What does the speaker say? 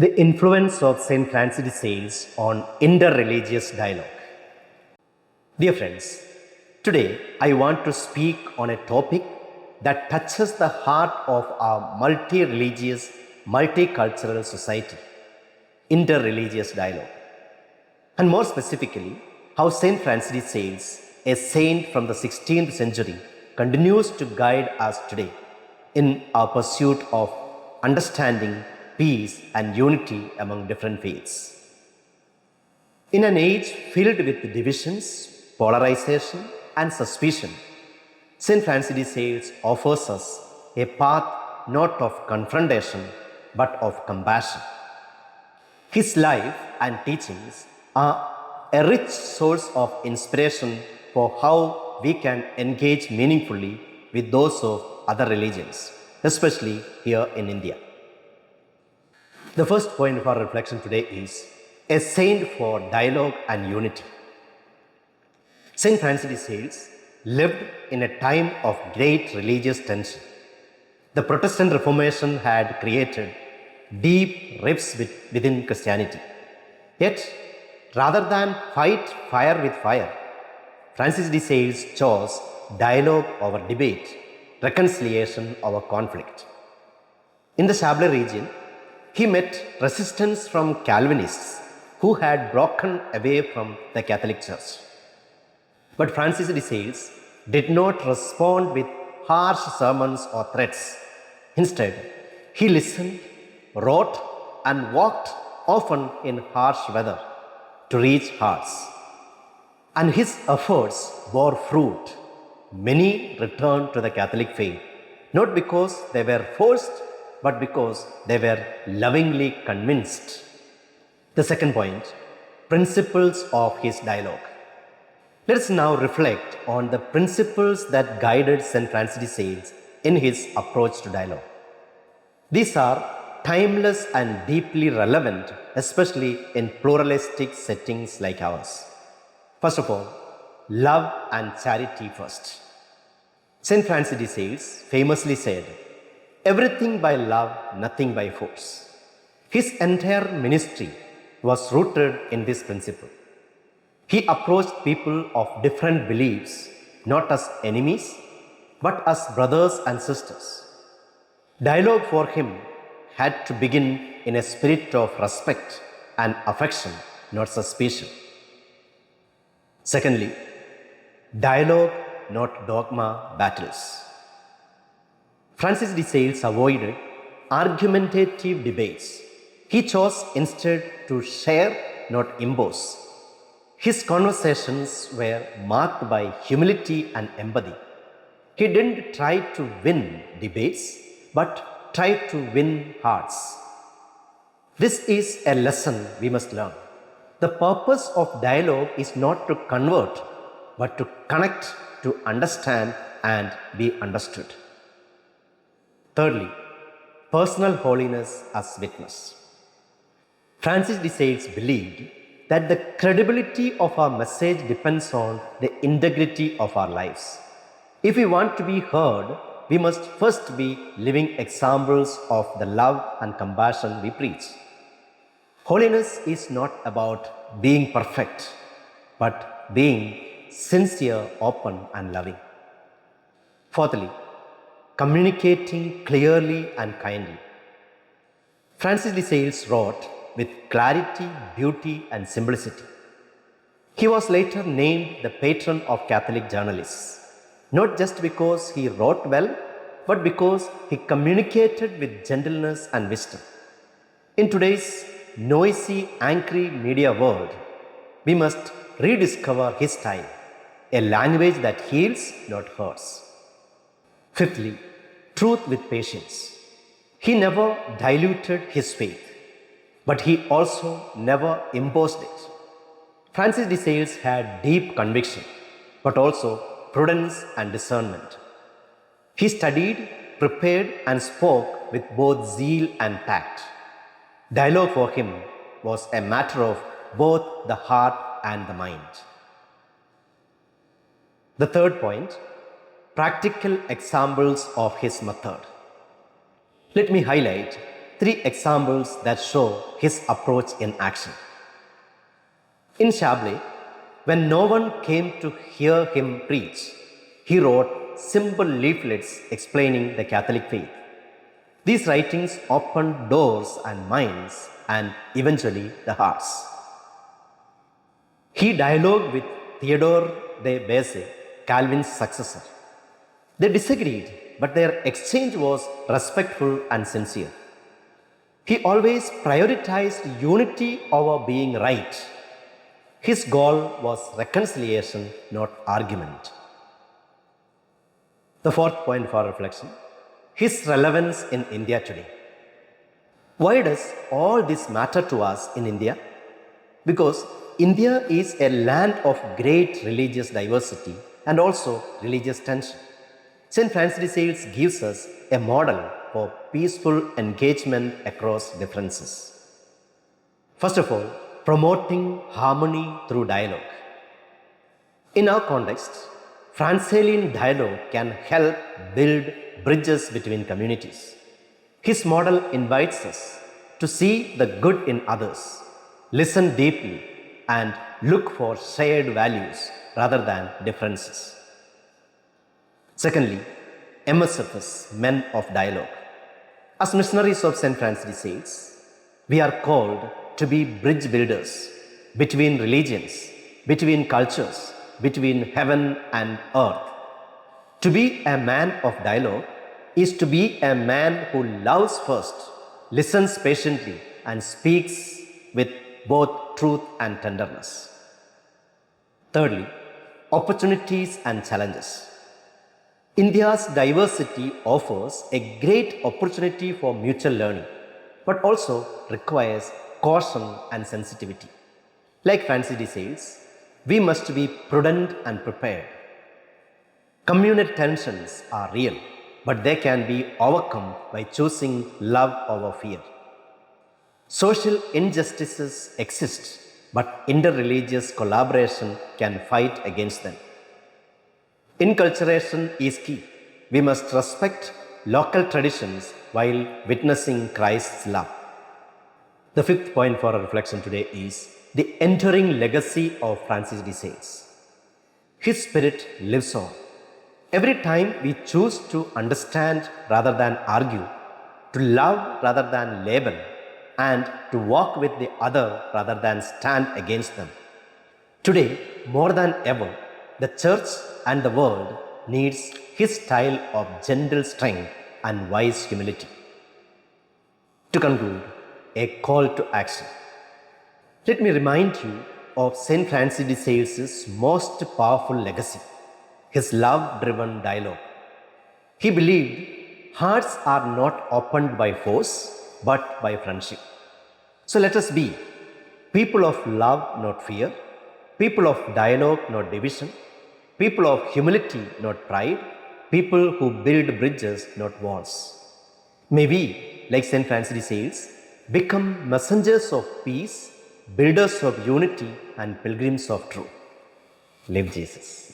The influence of St. Francis de Sales on interreligious dialogue. Dear friends, today I want to speak on a topic that touches the heart of our multi-religious, multicultural society, interreligious dialogue. And more specifically, how St. Francis de Sales, a saint from the 16th century, continues to guide us today in our pursuit of understanding, peace, and unity among different faiths. In an age filled with divisions, polarization, and suspicion, St. Francis de Sales offers us a path not of confrontation but of compassion. His life and teachings are a rich source of inspiration for how we can engage meaningfully with those of other religions, especially here in India. The first point of our reflection today is a saint for dialogue and unity. St. Francis de Sales lived in a time of great religious tension. The Protestant Reformation had created deep rifts within Christianity. Yet, rather than fight fire with fire, Francis de Sales chose dialogue over debate, reconciliation over conflict. In the Chablais region, he met resistance from Calvinists who had broken away from the Catholic Church. But Francis de Sales did not respond with harsh sermons or threats. Instead, he listened, wrote, and walked often in harsh weather to reach hearts. And his efforts bore fruit. Many returned to the Catholic faith, not because they were forced, but because they were lovingly convinced. The second point, principles of his dialogue. Let us now reflect on the principles that guided St. Francis de Sales in his approach to dialogue. These are timeless and deeply relevant, especially in pluralistic settings like ours. First of all, love and charity first. St. Francis de Sales famously said, "Everything by love, nothing by force." His entire ministry was rooted in this principle. He approached people of different beliefs not as enemies, but as brothers and sisters. Dialogue for him had to begin in a spirit of respect and affection, not suspicion. Secondly, dialogue, not dogma battles. Francis de Sales avoided argumentative debates. He chose instead to share, not impose. His conversations were marked by humility and empathy. He didn't try to win debates, but tried to win hearts. This is a lesson we must learn. The purpose of dialogue is not to convert, but to connect, to understand, and be understood. Thirdly, personal holiness as witness. Francis de Sales believed that the credibility of our message depends on the integrity of our lives. If we want to be heard, we must first be living examples of the love and compassion we preach. Holiness is not about being perfect, but being sincere, open, and loving. Fourthly, communicating clearly and kindly. Francis de Sales wrote with clarity, beauty, and simplicity. He was later named the patron of Catholic journalists, not just because he wrote well, but because he communicated with gentleness and wisdom. In today's noisy, angry media world, we must rediscover his style, a language that heals, not hurts. Fifthly, truth with patience. He never diluted his faith, but he also never imposed it. Francis de Sales had deep conviction, but also prudence and discernment. He studied, prepared, and spoke with both zeal and tact. Dialogue for him was a matter of both the heart and the mind. The third point, practical examples of his method. Let me highlight three examples that show his approach in action. In Chablais, when no one came to hear him preach, he wrote simple leaflets explaining the Catholic faith. These writings opened doors and minds and eventually the hearts. He dialogued with Theodore de Beze, Calvin's successor. They disagreed, but their exchange was respectful and sincere. He always prioritized unity over being right. His goal was reconciliation, not argument. The fourth point for reflection, his relevance in India today. Why does all this matter to us in India? Because India is a land of great religious diversity and also religious tension. St. Francis de Sales gives us a model for peaceful engagement across differences. First of all, promoting harmony through dialogue. In our context, Franciscan dialogue can help build bridges between communities. His model invites us to see the good in others, listen deeply, and look for shared values rather than differences. Secondly, MSFS, Men of Dialogue. As missionaries of St. Francis de Sales, we are called to be bridge builders between religions, between cultures, between heaven and earth. To be a man of dialogue is to be a man who loves first, listens patiently, and speaks with both truth and tenderness. Thirdly, opportunities and challenges. India's diversity offers a great opportunity for mutual learning, but also requires caution and sensitivity. Like Francis de Sales, we must be prudent and prepared. Communal tensions are real, but they can be overcome by choosing love over fear. Social injustices exist, but interreligious collaboration can fight against them. Inculturation is key. We must respect local traditions while witnessing Christ's love. The fifth point for our reflection today is the enduring legacy of Francis de Sales. His spirit lives on. Every time we choose to understand rather than argue, to love rather than label, and to walk with the other rather than stand against them. Today, more than ever, the church and the world needs his style of gentle strength and wise humility. To conclude, a call to action. Let me remind you of St. Francis de Sales' most powerful legacy, his love-driven dialogue. He believed hearts are not opened by force, but by friendship. So let us be people of love, not fear, people of dialogue, not division, people of humility, not pride, people who build bridges, not walls. May we, like St. Francis de Sales, become messengers of peace, builders of unity, and pilgrims of truth. Live Jesus.